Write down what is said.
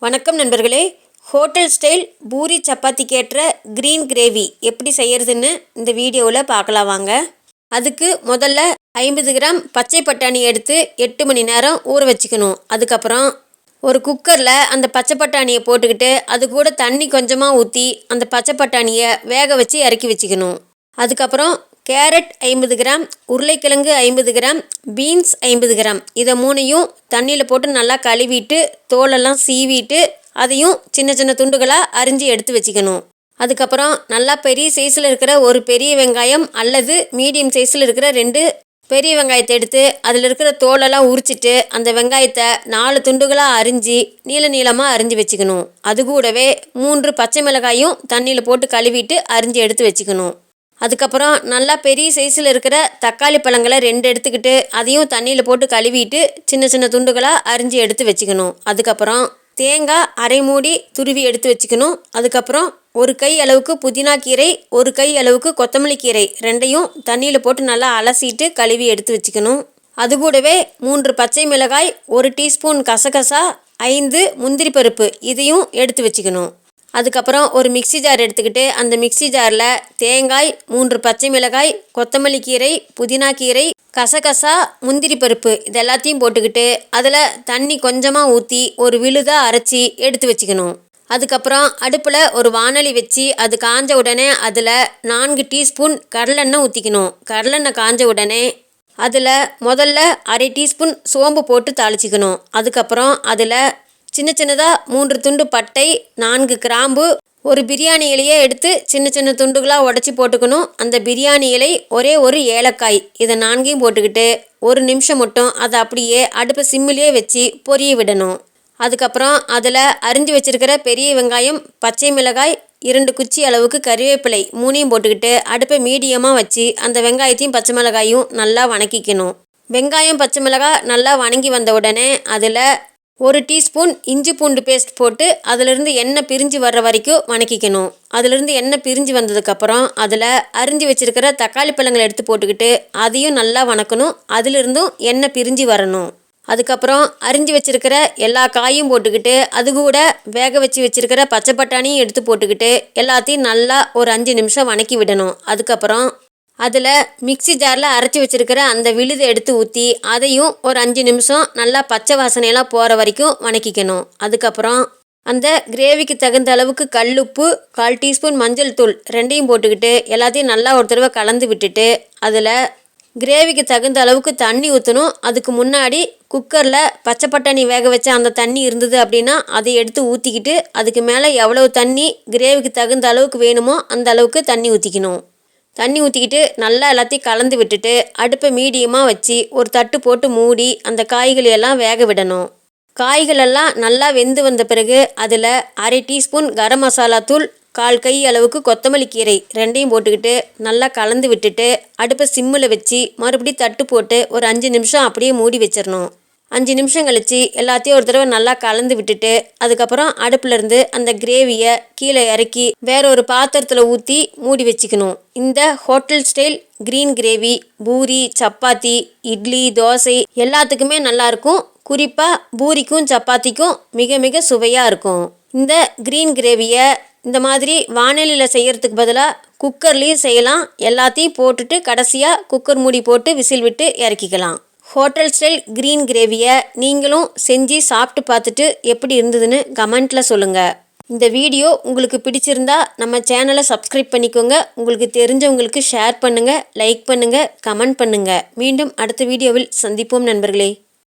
வணக்கம் நண்பர்களே. Hotel style puri சப்பாத்திக்கு ஏற்ற க்ரீன் கிரேவி எப்படி செய்யறதுன்னு இந்த வீடியோவில் பார்க்கலாம் வாங்க. அதுக்கு முதல்ல 50 கிராம் பச்சை பட்டாணி எடுத்து 8 மணி நேரம் ஊற வச்சுக்கணும். அதுக்கப்புறம் ஒரு குக்கரில் அந்த பச்சை பட்டாணியை போட்டுக்கிட்டு அது கூட தண்ணி கொஞ்சமாக ஊற்றி அந்த பச்சை பட்டாணியை வேக வச்சு இறக்கி வச்சுக்கணும். அதுக்கப்புறம் கேரட் 50 கிராம், உருளைக்கிழங்கு 50 கிராம், பீன்ஸ் 50 கிராம், இதை மூணையும் தண்ணியில் போட்டு நல்லா கழுவிட்டு தோலெல்லாம் சீவிட்டு அதையும் சின்ன சின்ன துண்டுகளாக அரிஞ்சு எடுத்து வச்சுக்கணும். அதுக்கப்புறம் நல்லா பெரிய சைஸில் இருக்கிற ஒரு பெரிய வெங்காயம் அல்லது மீடியம் சைஸில் இருக்கிற 2 பெரிய வெங்காயத்தை எடுத்து அதில் இருக்கிற தோலெல்லாம் உரிச்சிட்டு அந்த வெங்காயத்தை 4 துண்டுகளாக அரிஞ்சு நீளமாக அரிஞ்சு வச்சுக்கணும். அது கூடவே 3 பச்சை மிளகாயும் தண்ணியில் போட்டு கழுவிட்டு அரிஞ்சு எடுத்து வச்சுக்கணும். அதுக்கப்புறம் நல்லா பெரிய சைஸில் இருக்கிற தக்காளி பழங்களை 2 எடுத்துக்கிட்டு அதையும் தண்ணியில் போட்டு கழுவிட்டு சின்ன சின்ன துண்டுகளாக அரிஞ்சு எடுத்து வச்சுக்கணும். அதுக்கப்புறம் தேங்காய் அரை மூடி துருவி எடுத்து வச்சுக்கணும். அதுக்கப்புறம் 1 கை அளவுக்கு புதினா கீரை, 1 கை அளவுக்கு கொத்தமல்லி கீரை ரெண்டையும் தண்ணியில் போட்டு நல்லா அலசிட்டு கழுவி எடுத்து வச்சுக்கணும். அது கூடவே 3 பச்சை மிளகாய், 1 டீஸ்பூன் கசகசா, 5 முந்திரி பருப்பு இதையும் எடுத்து வச்சுக்கணும். அதுக்கப்புறம் ஒரு மிக்சி ஜார் எடுத்துக்கிட்டு அந்த மிக்சி ஜாரில் தேங்காய், 3 பச்சை மிளகாய், கொத்தமல்லி கீரை, புதினா கீரை, கசகசா, முந்திரி பருப்பு இது எல்லாத்தையும் போட்டுக்கிட்டு அதில் தண்ணி கொஞ்சமாக ஊற்றி ஒரு விழுதாக அரைச்சி எடுத்து வச்சுக்கணும். அதுக்கப்புறம் அடுப்பில் ஒரு வாணலி வச்சு அது காஞ்ச உடனே அதில் 4 டீஸ்பூன் கடலெண்ணெய் ஊற்றிக்கணும். கடலெண்ணெய் காஞ்ச உடனே அதில் முதல்ல அரை டீஸ்பூன் சோம்பு போட்டு தாளிச்சிக்கணும். அதுக்கப்புறம் அதில் சின்ன சின்னதாக 3 துண்டு பட்டை, 4 கிராம்பு, ஒரு பிரியாணி இலையை எடுத்து சின்ன சின்ன துண்டுகளாக உடச்சி போட்டுக்கணும். அந்த பிரியாணி இலை ஒரே ஒரு ஏலக்காய் இதை 4ஐயும் போட்டுக்கிட்டு 1 நிமிஷம் மட்டும் அதை அப்படியே அடுப்பை சிம்மிலே வச்சு பொரிய விடணும். அதுக்கப்புறம் அதில் அரிஞ்சு வச்சுருக்கிற பெரிய வெங்காயம், பச்சை மிளகாய், 2 குச்சி அளவுக்கு கறிவேப்பிலை 3ஐயும் போட்டுக்கிட்டு அடுப்பை மீடியமாக வச்சு அந்த வெங்காயத்தையும் பச்சை மிளகாயும் நல்லா வணக்கிக்கணும். வெங்காயம் பச்சை மிளகாய் நல்லா வணங்கி வந்த உடனே அதில் 1 டீஸ்பூன் இஞ்சி பூண்டு பேஸ்ட் போட்டு அதிலிருந்து எண்ணெய் பிரிஞ்சு வர்ற வரைக்கும் வணக்கிக்கணும். அதிலிருந்து எண்ணெய் பிரிஞ்சு வந்ததுக்கப்புறம் அதில் அரிஞ்சு வச்சுருக்கிற தக்காளி பழங்களை எடுத்து போட்டுக்கிட்டு அதையும் நல்லா வணக்கணும். அதிலிருந்தும் எண்ணெய் பிரிஞ்சு வரணும். அதுக்கப்புறம் அரிஞ்சு வச்சுருக்கிற எல்லா காயும் போட்டுக்கிட்டு அது கூட வேக வச்சுருக்கிற பச்சை பட்டாணியும் எடுத்து போட்டுக்கிட்டு எல்லாத்தையும் நல்லா ஒரு 5 நிமிஷம் வணக்கி விடணும். அதுக்கப்புறம் அதில் மிக்சி ஜாரில் அரைச்சி வச்சுருக்கிற அந்த விழுதை எடுத்து ஊற்றி அதையும் ஒரு 5 நிமிஷம் நல்லா பச்சை வாசனையெல்லாம் போகிற வரைக்கும் வணக்கிக்கணும். அதுக்கப்புறம் அந்த கிரேவிக்கு தகுந்த அளவுக்கு கல்லுப்பு, 1/4 டீஸ்பூன் மஞ்சள் தூள் 2ஐயும் போட்டுக்கிட்டு எல்லாத்தையும் நல்லா ஒரு தடவை கலந்து விட்டுட்டு அதில் கிரேவிக்கு தகுந்த அளவுக்கு தண்ணி ஊற்றணும். அதுக்கு முன்னாடி குக்கரில் பச்சை பட்டாணி வேக வச்ச அந்த தண்ணி இருந்தது அப்படின்னா அதை எடுத்து ஊற்றிக்கிட்டு அதுக்கு மேலே எவ்வளவு தண்ணி கிரேவிக்கு தகுந்த அளவுக்கு வேணுமோ அந்த அளவுக்கு தண்ணி ஊற்றிக்கணும். தண்ணி ஊற்றிக்கிட்டு நல்லா எல்லாத்தையும் கலந்து விட்டுட்டு அடுப்பை மீடியமாக வச்சு ஒரு தட்டு போட்டு மூடி அந்த காய்களையெல்லாம் வேக விடணும். காய்களெல்லாம் நல்லா வெந்து வந்த பிறகு அதில் அரை டீஸ்பூன் கரம் மசாலா தூள், 1/4 கை அளவுக்கு கொத்தமல்லி கீரை 2ஐயும் போட்டுக்கிட்டு நல்லா கலந்து விட்டுட்டு அடுப்பை சிம்மில் வச்சு மறுபடியும் தட்டு போட்டு ஒரு 5 நிமிஷம் அப்படியே மூடி வச்சிடணும். 5 நிமிஷம் கழித்து எல்லாத்தையும் ஒரு தடவை நல்லா கலந்து விட்டுட்டு அதுக்கப்புறம் அடுப்புலேருந்து அந்த கிரேவியை கீழே இறக்கி வேற ஒரு பாத்திரத்தில் ஊற்றி மூடி வச்சுக்கணும். இந்த hotel style green gravy puri, chapati, idli, dosa எல்லாத்துக்குமே நல்லாயிருக்கும். குறிப்பாக பூரிக்கும் சப்பாத்திக்கும் மிக மிக சுவையாக இருக்கும். இந்த க்ரீன் கிரேவியை இந்த மாதிரி வாணலியில் செய்கிறதுக்கு பதிலாக குக்கர்லேயும் செய்யலாம். எல்லாத்தையும் போட்டுட்டு கடைசியாக குக்கர் மூடி போட்டு விசில் விட்டு இறக்கிக்கலாம். ஹோட்டல் ஸ்டைல் க்ரீன் கிரேவியை நீங்களும் செஞ்சு சாப்பிட்டு பார்த்துட்டு எப்படி இருந்ததுன்னு கமெண்ட்டில் சொல்லுங்கள். இந்த வீடியோ உங்களுக்கு பிடிச்சிருந்தா நம்ம சேனலை சப்ஸ்கிரைப் பண்ணிக்கோங்க. உங்களுக்கு தெரிஞ்சவங்களுக்கு ஷேர் பண்ணுங்கள், லைக் பண்ணுங்கள், கமெண்ட் பண்ணுங்கள். மீண்டும் அடுத்த வீடியோவில் சந்திப்போம் நண்பர்களே.